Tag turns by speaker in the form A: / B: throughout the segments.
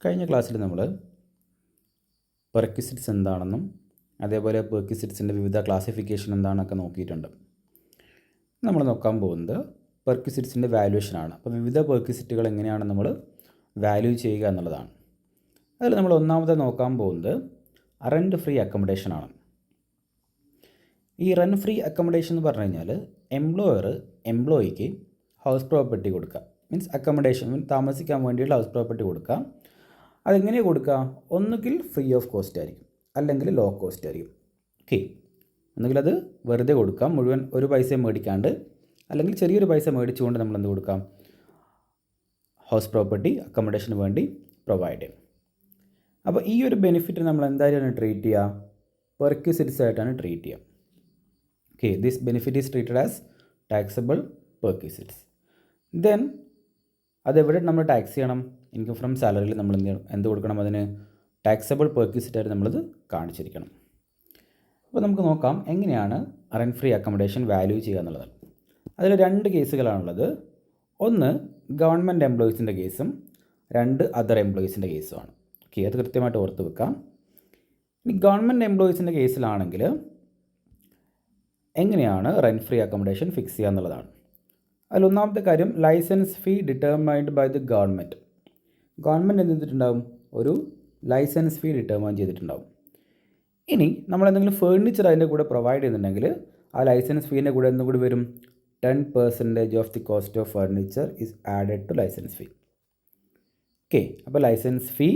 A: കഴിഞ്ഞ ക്ലാസ്സിൽ നമ്മൾ പെർക്വിസിറ്റ്സ് എന്താണെന്നും അതേപോലെ പെർക്വിസിറ്റ്സിൻ്റെ വിവിധ ക്ലാസിഫിക്കേഷൻ എന്താണെന്നൊക്കെ നോക്കിയിട്ടുണ്ട്. നമ്മൾ നോക്കാൻ പോകുന്നത് പെർക്വിസിറ്റ്സിൻ്റെ വാല്യുവേഷനാണ്. അപ്പോൾ വിവിധ പെർക്വിസിറ്റുകൾ എങ്ങനെയാണ് നമ്മൾ വാല്യൂ ചെയ്യുക എന്നുള്ളതാണ്. അതിൽ നമ്മൾ ഒന്നാമത് നോക്കാൻ പോകുന്നത് റെൻറ്റ് ഫ്രീ അക്കോമഡേഷനാണ്. ഈ റെൻറ്റ് ഫ്രീ അക്കോമഡേഷൻ എന്ന് പറഞ്ഞു കഴിഞ്ഞാൽ എംപ്ലോയർ എംപ്ലോയിക്ക് ഹൗസ് പ്രോപ്പർട്ടി കൊടുക്കുക, മീൻസ് അക്കോമഡേഷൻ താമസിക്കാൻ വേണ്ടിയുള്ള ഹൗസ് പ്രോപ്പർട്ടി കൊടുക്കുക. അതെങ്ങനെ കൊടുക്കുക? ഒന്നുകിൽ ഫ്രീ ഓഫ് കോസ്റ്റ് ആയിരിക്കും, അല്ലെങ്കിൽ ലോ കോസ്റ്റ് ആയിരിക്കും. ഓക്കെ, ഒന്നുകിൽ അത് വെറുതെ കൊടുക്കാം, മുഴുവൻ ഒരു പൈസ മേടിക്കാണ്ട്, അല്ലെങ്കിൽ ചെറിയൊരു പൈസ മേടിച്ചുകൊണ്ട് നമ്മൾ എന്ത് കൊടുക്കാം? ഹൗസ് പ്രോപ്പർട്ടി അക്കോമഡേഷന് വേണ്ടി പ്രൊവൈഡ് ചെയ്യും. അപ്പോൾ ഈ ഒരു ബെനിഫിറ്റ് നമ്മൾ എന്തായാലും ട്രീറ്റ് ചെയ്യുക? പെർക്വിസിറ്റ്സ് ആയിട്ടാണ് ട്രീറ്റ് ചെയ്യുക. Okay, this benefit is treated as taxable perquisites. Then അതെവിടെ നമ്മൾ ടാക്സ് ചെയ്യണം? ഇൻകം ഫ്രം സാലറിയിൽ നമ്മൾ എന്ത് കൊടുക്കണം? അതിന് ടാക്സബിൾ പെർക്വിസിറ്റായിട്ട് നമ്മളത് കാണിച്ചിരിക്കണം. അപ്പോൾ നമുക്ക് നോക്കാം എങ്ങനെയാണ് റെൻറ്റ് ഫ്രീ അക്കോമഡേഷൻ വാല്യൂ ചെയ്യുക എന്നുള്ളത്. അതിൽ രണ്ട് കേസുകളാണുള്ളത്. ഒന്ന് ഗവൺമെൻറ് എംപ്ലോയീസിൻ്റെ കേസും രണ്ട് അതർ എംപ്ലോയീസിൻ്റെ കേസുമാണ്. ഓക്കെ, അത് കൃത്യമായിട്ട് ഓർത്ത് വെക്കാം. ഇനി ഗവൺമെൻറ് എംപ്ലോയീസിൻ്റെ കേസിലാണെങ്കിൽ എങ്ങനെയാണ് റെൻറ്റ് ഫ്രീ അക്കോമഡേഷൻ ഫിക്സ് ചെയ്യുക എന്നുള്ളതാണ്. അതിലൊന്നാമത്തെ കാര്യം, license fee determined by the government. Government എന്ത് ചെയ്തിട്ടുണ്ടാവും? ഒരു ലൈസൻസ് ഫീ ഡിറ്റർമൈൻ ചെയ്തിട്ടുണ്ടാവും. ഇനി നമ്മൾ എന്തെങ്കിലും ഫേർണിച്ചർ അതിൻ്റെ കൂടെ പ്രൊവൈഡ് ചെയ്യുന്നുണ്ടെങ്കിൽ ആ ലൈസൻസ് ഫീൻ്റെ കൂടെ എന്തും കൂടി വരും? 10% of the cost of furniture is added to license fee. Okay, അപ്പോൾ license fee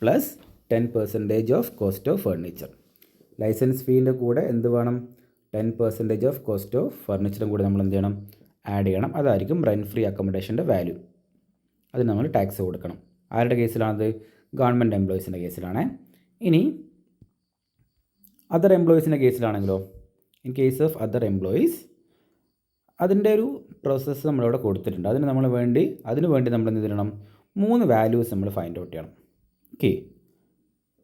A: plus 10% of cost of furniture. License ഫീൻ്റെ കൂടെ എന്ത് വേണം? 10% ഓഫ് കോസ്റ്റ് ഓഫ് ഫർണിച്ചറും കൂടെ നമ്മൾ എന്ത് ചെയ്യണം? ആഡ് ചെയ്യണം. അതായിരിക്കും റെൻറ്റ് ഫ്രീ അക്കോമഡേഷൻ്റെ വാല്യൂ. അത് നമ്മൾ ടാക്സ് കൊടുക്കണം. ആരുടെ കേസിലാണത്? ഗവൺമെൻറ് എംപ്ലോയീസിൻ്റെ കേസിലാണ്. ഇനി അതർ എംപ്ലോയീസിൻ്റെ കേസിലാണെങ്കിലോ, in case of other employees അതിൻ്റെ ഒരു പ്രോസസ്സ് നമ്മളിവിടെ കൊടുത്തിട്ടുണ്ട്. അതിന് വേണ്ടി നമ്മൾ എന്ത് ചെയ്യണം? 3 വാല്യൂസ് നമ്മൾ ഫൈൻഡ് ഔട്ട് ചെയ്യണം. ഓക്കെ,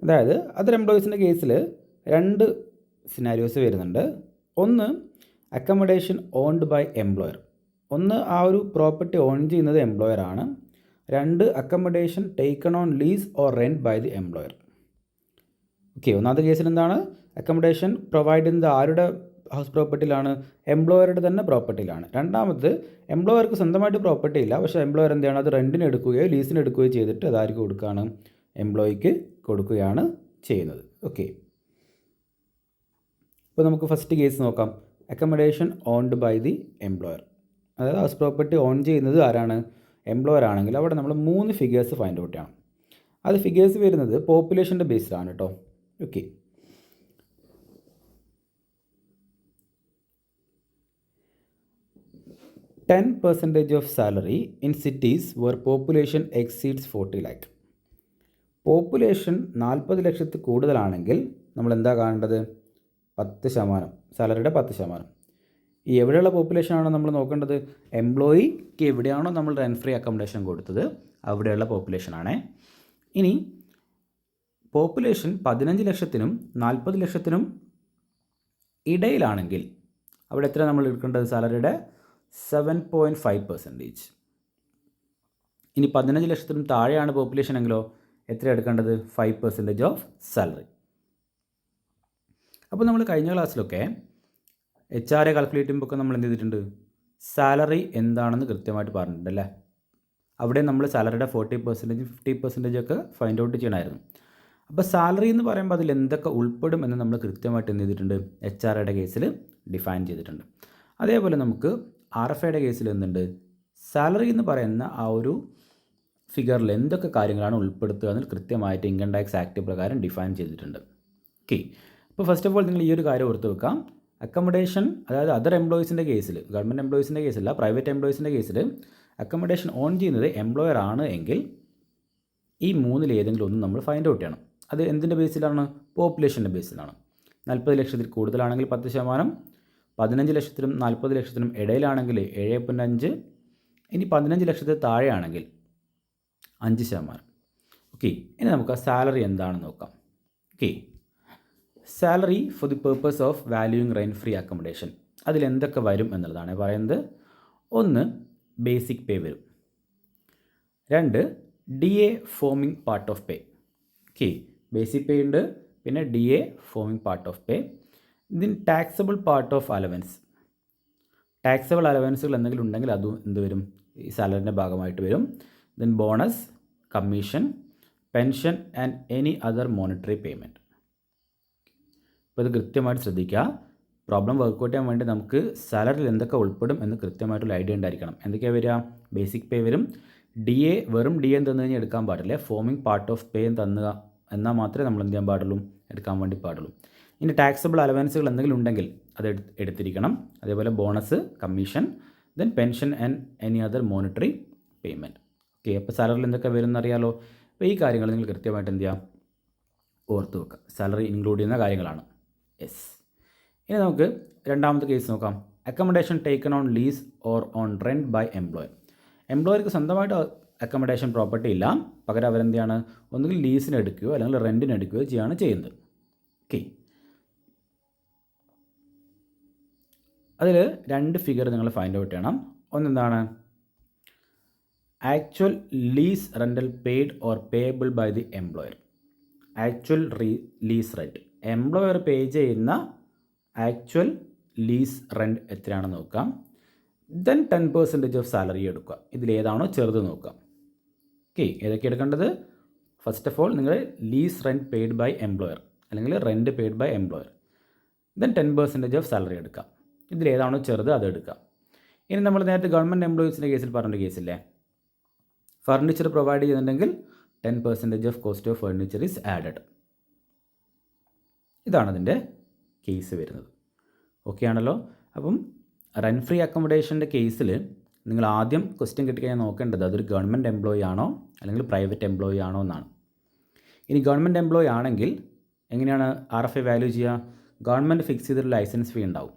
A: അതായത് അതർ എംപ്ലോയീസിൻ്റെ കേസിൽ 2 സിനാരിയോസ് വരുന്നുണ്ട്. ഒന്ന് അക്കോമഡേഷൻ ഓൺഡ് ബൈ എംപ്ലോയർ. ഒന്ന് ആ ഒരു പ്രോപ്പർട്ടി ഓൺ ചെയ്യുന്നത് എംപ്ലോയർ ആണ്. 2 accommodation taken on lease or rent by the employer. Okay, ഒന്നാമത്തെ കേസിൽ എന്താണ്? അക്കോമഡേഷൻ പ്രൊവൈഡ് ചെയ്യുന്നത് ആരുടെ ഹൗസ് പ്രോപ്പർട്ടിയിലാണ്? എംപ്ലോയറുടെ തന്നെ പ്രോപ്പർട്ടിയിലാണ്. രണ്ടാമത് എംപ്ലോയർക്ക് സ്വന്തമായിട്ട് പ്രോപ്പർട്ടി ഇല്ല, പക്ഷേ എംപ്ലോയർ എന്ത് ചെയ്യണം? അത് റെൻറ്റിന് എടുക്കുകയോ ലീസിന് എടുക്കുകയോ ചെയ്തിട്ട് അതാർക്ക് കൊടുക്കുകയാണ്? എംപ്ലോയിക്ക് കൊടുക്കുകയാണ് ചെയ്യുന്നത്. ഓക്കെ, അപ്പോൾ നമുക്ക് ഫസ്റ്റ് കേസ് നോക്കാം. Accommodation owned by the employer. അതായത് ഹൗസ് പ്രോപ്പർട്ടി ഓൺ ചെയ്യുന്നത് ആരാണ്? എംപ്ലോയർ ആണെങ്കിൽ അവിടെ നമ്മൾ 3 ഫിഗേഴ്സ് ഫൈൻഡ് ഔട്ട് ചെയ്യണം. അത് ഫിഗേഴ്സ് വരുന്നത് പോപ്പുലേഷൻ്റെ ബേസിലാണ് കേട്ടോ. Okay, %10 of salary in cities where population exceeds 40 lakh. Population 40 ലക്ഷത്തിൽ കൂടുതലാണെങ്കിൽ നമ്മൾ എന്താ കാണേണ്ടത്? 10%, സാലറിയുടെ 10%. ഈ എവിടെയുള്ള പോപ്പുലേഷനാണോ നമ്മൾ നോക്കേണ്ടത്? എംപ്ലോയിക്ക് എവിടെയാണോ നമ്മൾ റെൻറ്റ് ഫ്രീ അക്കോമഡേഷൻ കൊടുത്തത് അവിടെയുള്ള പോപ്പുലേഷനാണ്. ഇനി പോപ്പുലേഷൻ 15 ലക്ഷത്തിനും 40 ലക്ഷത്തിനും ഇടയിലാണെങ്കിൽ അവിടെ എത്ര നമ്മൾ എടുക്കേണ്ടത്? സാലറിയുടെ 7.5%. ഇനി 15 ലക്ഷത്തിനും താഴെയാണ് പോപ്പുലേഷൻ എങ്കിലോ എത്ര എടുക്കേണ്ടത്? 5% ഓഫ് സാലറി. അപ്പോൾ നമ്മൾ കഴിഞ്ഞ ക്ലാസ്സിലൊക്കെ HRA കാൽക്കുലേറ്റ് ചെയ്യുമ്പോൾ നമ്മൾ എന്ത് ചെയ്തിട്ടുണ്ട്? സാലറി എന്താണെന്ന് കൃത്യമായിട്ട് പറഞ്ഞിട്ടുണ്ട് അല്ലേ? അവിടെ നമ്മൾ സാലറിയുടെ 40%, 50% ഒക്കെ ഫൈൻഡ് ഔട്ട് ചെയ്യണമായിരുന്നു. അപ്പോൾ സാലറി എന്ന് പറയുമ്പോൾ അതിൽ എന്തൊക്കെ ഉൾപ്പെടും എന്ന് നമ്മൾ കൃത്യമായിട്ട് എന്ത് ചെയ്തിട്ടുണ്ട്? HRAയുടെ കേസിൽ ഡിഫൈൻ ചെയ്തിട്ടുണ്ട്. അതേപോലെ നമുക്ക് RFIയുടെ കേസിൽ എന്തുണ്ട്? സാലറി എന്ന് പറയുന്ന ആ ഒരു ഫിഗറിൽ എന്തൊക്കെ കാര്യങ്ങളാണ് ഉൾപ്പെടുത്തുക എന്ന് കൃത്യമായിട്ട് ഇൻകം ടാക്സ് ആക്ട് പ്രകാരം ഡിഫൈൻ ചെയ്തിട്ടുണ്ട്. ഓക്കെ, അപ്പോൾ ഫസ്റ്റ് ഓഫ് ഓൾ നിങ്ങൾ ഈ ഒരു കാര്യം ഓർത്ത് വെക്കാം. അക്കോമഡേഷൻ, അതായത് അതർ എംപ്ലോയീസിൻ്റെ കേസിൽ, ഗവൺമെൻറ് എംപ്ലോയീസിൻ്റെ കേസില്ല, പ്രൈവറ്റ് എംപ്ലോയീസിൻ്റെ കേസിൽ അക്കോമഡേഷൻ ഓൺ ചെയ്യുന്നത് എംപ്ലോയർ ആണ് എങ്കിൽ ഈ 3-ൽ ഏതെങ്കിലും ഒന്ന് നമ്മൾ ഫൈൻഡ് ഔട്ട് ചെയ്യണം. അത് എന്തിൻ്റെ ബേസിലാണ്? പോപ്പുലേഷൻ്റെ ബേസിലാണ്. 40 ലക്ഷത്തിൽ കൂടുതലാണെങ്കിൽ 10%, 15 ലക്ഷത്തിനും 40 ലക്ഷത്തിനും ഇടയിലാണെങ്കിൽ 7.5, ഇനി 15 ലക്ഷത്തിൽ താഴെയാണെങ്കിൽ 5%. ഓക്കെ, ഇനി നമുക്ക് ആ സാലറി എന്താണെന്ന് നോക്കാം. Okay, salary for the purpose of valuing rent free accommodation അതിലെന്തൊക്കെ വരും എന്നുള്ളതാണ് പറയുന്നത്. ഒന്ന് ബേസിക് പേ വരും. 2 D A forming part of pay. Okay, basic pay ഉണ്ട്, പിന്നെ D A forming part of pay. ഇതിൻ taxable part of allowance. Taxable അലവൻസുകൾ എന്തെങ്കിലും ഉണ്ടെങ്കിൽ അതും എന്ത് വരും, ഈ സാലറിൻ്റെ ഭാഗമായിട്ട് വരും. Then bonus, commission, pension and any other monetary payment. അപ്പോൾ ഇത് കൃത്യമായിട്ട് ശ്രദ്ധിക്കുക. പ്രോബ്ലം വർക്കൗട്ട് ചെയ്യാൻ വേണ്ടി നമുക്ക് സാലറിയിൽ എന്തൊക്കെ ഉൾപ്പെടും എന്ന് കൃത്യമായിട്ടുള്ള ഐഡിയ ഉണ്ടായിരിക്കണം. എന്തൊക്കെയാണ് വരിക? ബേസിക് പേ വരും. ഡി എ വെറും ഡി എ തന്നു കഴിഞ്ഞാൽ എടുക്കാൻ പാടില്ല. ഫോമിങ് പാർട്ട് ഓഫ് പേ തന്നുക എന്നാൽ മാത്രമേ നമ്മൾ എന്ത് ചെയ്യാൻ പാടുള്ളൂ, എടുക്കാൻ വേണ്ടി പാടുള്ളൂ. ഇനി ടാക്സബിൾ അലവൻസുകൾ എന്തെങ്കിലും ഉണ്ടെങ്കിൽ അത് എടുത്തിരിക്കണം. അതേപോലെ bonus, commission, then pension and any other monetary payment. Okay, അപ്പോൾ സാലറിയിൽ എന്തൊക്കെ വരും എന്നറിയാലോ. അപ്പോൾ ഈ കാര്യങ്ങൾ നിങ്ങൾ കൃത്യമായിട്ട് എന്ത് ചെയ്യുക, ഓർത്ത് വെക്കുക. സാലറി ഇൻക്ലൂഡ് ചെയ്യുന്ന കാര്യങ്ങളാണ്. യെസ്. ഇനി നമുക്ക് രണ്ടാമത്തെ കേസ് നോക്കാം. Accommodation taken on lease or on rent by employer. എംപ്ലോയർക്ക് സ്വന്തമായിട്ട് അക്കോമഡേഷൻ പ്രോപ്പർട്ടി ഇല്ല, പകരം അവരെന്താണ്, ഒന്നുകിൽ ലീസിന് എടുക്കുകയോ അല്ലെങ്കിൽ റെൻറ്റിന് എടുക്കുകയോ ചെയ്യുകയാണ് ചെയ്യുന്നത്. ഓക്കെ, അതിൽ രണ്ട് ഫിഗർ നിങ്ങൾ ഫൈൻഡ് ഔട്ട് ചെയ്യണം. ഒന്നെന്താണ്, actual lease rental paid or payable by the employer. Actual lease rent, employer pay ചെയ്യുന്ന ആക്ച്വൽ ലീസ് റെൻറ്റ് എത്രയാണെന്ന് നോക്കാം. ദെൻ 10% ഓഫ് സാലറി എടുക്കുക. ഇതിലേതാണോ ചെറുത് നോക്കാം. ഓക്കെ, ഏതൊക്കെ എടുക്കേണ്ടത്? ഫസ്റ്റ് ഓഫ് ഓൾ നിങ്ങൾ lease rent paid by employer അല്ലെങ്കിൽ rent paid by employer. Then 10% of salary എടുക്കാം. ഇതിലേതാണോ ചെറുത് അത് എടുക്കാം. ഇനി നമ്മൾ നേരത്തെ ഗവൺമെൻറ് എംപ്ലോയീസിൻ്റെ കേസിൽ പറഞ്ഞ കേസില്ലേ, ഫർണിച്ചർ പ്രൊവൈഡ് ചെയ്യുന്നുണ്ടെങ്കിൽ 10% of cost of furniture is added. ഇതാണ് അതിൻ്റെ കേസ് വരുന്നത്. ഓക്കെ ആണല്ലോ. അപ്പം റെൻറ്റ് ഫ്രീ അക്കോമഡേഷൻ്റെ കേസിൽ നിങ്ങൾ ആദ്യം ക്വസ്റ്റ്യൻ കിട്ടിക്കഴിഞ്ഞാൽ നോക്കേണ്ടത് അതൊരു ഗവൺമെൻറ് എംപ്ലോയി ആണോ അല്ലെങ്കിൽ പ്രൈവറ്റ് എംപ്ലോയി ആണോ എന്നാണ്. ഇനി ഗവൺമെൻറ് എംപ്ലോയി ആണെങ്കിൽ എങ്ങനെയാണ് RFI വാല്യൂ ചെയ്യുക? ഗവൺമെൻറ് ഫിക്സ് ചെയ്തൊരു ലൈസൻസ് ഫീ ഉണ്ടാവും,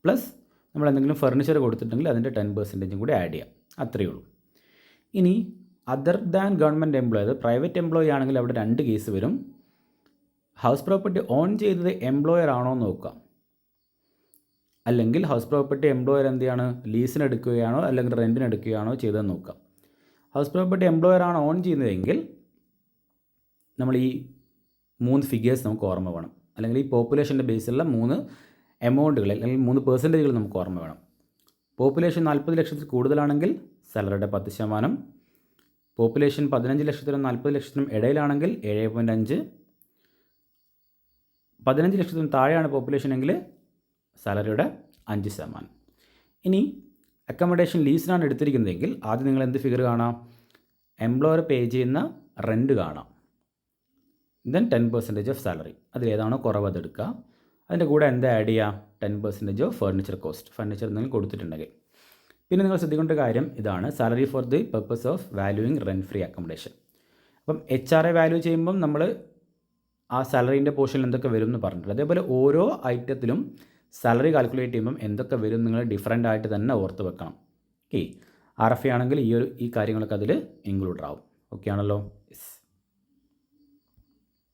A: പ്ലസ് നമ്മൾ എന്തെങ്കിലും ഫർണിച്ചർ കൊടുത്തിട്ടുണ്ടെങ്കിൽ അതിൻ്റെ 10% കൂടി ആഡ് ചെയ്യാം. അത്രയേ ഉള്ളൂ. ഇനി അതർ ദാൻ ഗവൺമെൻറ് എംപ്ലോയി, അത് പ്രൈവറ്റ് എംപ്ലോയി ആണെങ്കിൽ അവിടെ രണ്ട് കേസ് വരും. ഹൗസ് പ്രോപ്പർട്ടി ഓൺ ചെയ്തത് എംപ്ലോയർ ആണോ എന്ന് നോക്കുക, അല്ലെങ്കിൽ ഹൗസ് പ്രോപ്പർട്ടി എംപ്ലോയർ എന്ത് ചെയ്യാണ്, ലീസിന് എടുക്കുകയാണോ അല്ലെങ്കിൽ റെൻറ്റിന് എടുക്കുകയാണോ ചെയ്തതെന്ന് നോക്കാം. ഹൗസ് പ്രോപ്പർട്ടി എംപ്ലോയർ ആണ് ഓൺ ചെയ്യുന്നതെങ്കിൽ നമ്മൾ ഈ 3 ഫിഗേഴ്സ് നമുക്ക് ഓർമ്മ വേണം, അല്ലെങ്കിൽ ഈ പോപ്പുലേഷൻ്റെ ബേസിലുള്ള 3 എമൗണ്ടുകൾ അല്ലെങ്കിൽ 3% നമുക്ക് ഓർമ്മ വേണം. പോപ്പുലേഷൻ 40 ലക്ഷത്തിൽ കൂടുതലാണെങ്കിൽ സാലറിയുടെ 10%, പോപ്പുലേഷൻ 15 ലക്ഷത്തിനും 40 ലക്ഷത്തിനും ഇടയിലാണെങ്കിൽ 7.5, 15 ലക്ഷത്തിനും താഴെയാണ് പോപ്പുലേഷൻ എങ്കിൽ സാലറിയുടെ 5%. ഇനി അക്കോമഡേഷൻ ലീസിനാണ് എടുത്തിരിക്കുന്നതെങ്കിൽ ആദ്യം നിങ്ങൾ എന്ത് ഫിഗർ കാണാം, എംപ്ലോയർ പേ ചെയ്യുന്ന റെൻറ്റ് കാണാം. ദെൻ 10% ഓഫ് സാലറി, അതിലേതാണോ കുറവ് അതെടുക്കുക. അതിൻ്റെ കൂടെ എന്താ ആഡ് ചെയ്യുക, 10% ഓഫ് ഫർണിച്ചർ കോസ്റ്റ്, ഫർണിച്ചർ എന്തെങ്കിലും കൊടുത്തിട്ടുണ്ടെങ്കിൽ. പിന്നെ നിങ്ങൾ ശ്രദ്ധിക്കേണ്ട കാര്യം ഇതാണ്, salary for the purpose of valuing rent free accommodation. അപ്പം HRA വാല്യൂ ചെയ്യുമ്പം നമ്മൾ ആ സാലറീൻ്റെ പോർഷനിൽ എന്തൊക്കെ വരും എന്ന് പറഞ്ഞിട്ടുണ്ട്. അതേപോലെ ഓരോ ഐറ്റത്തിലും സാലറി കാൽക്കുലേറ്റ് ചെയ്യുമ്പം എന്തൊക്കെ വരും നിങ്ങൾ ഡിഫറൻ്റ് ആയിട്ട് തന്നെ ഓർത്ത് വെക്കണം. ഓക്കെ, RFI ആണെങ്കിൽ ഈ കാര്യങ്ങളൊക്കെ അതിൽ ഇൻക്ലൂഡ് ആവും. ഓക്കെ ആണല്ലോ. യെസ്.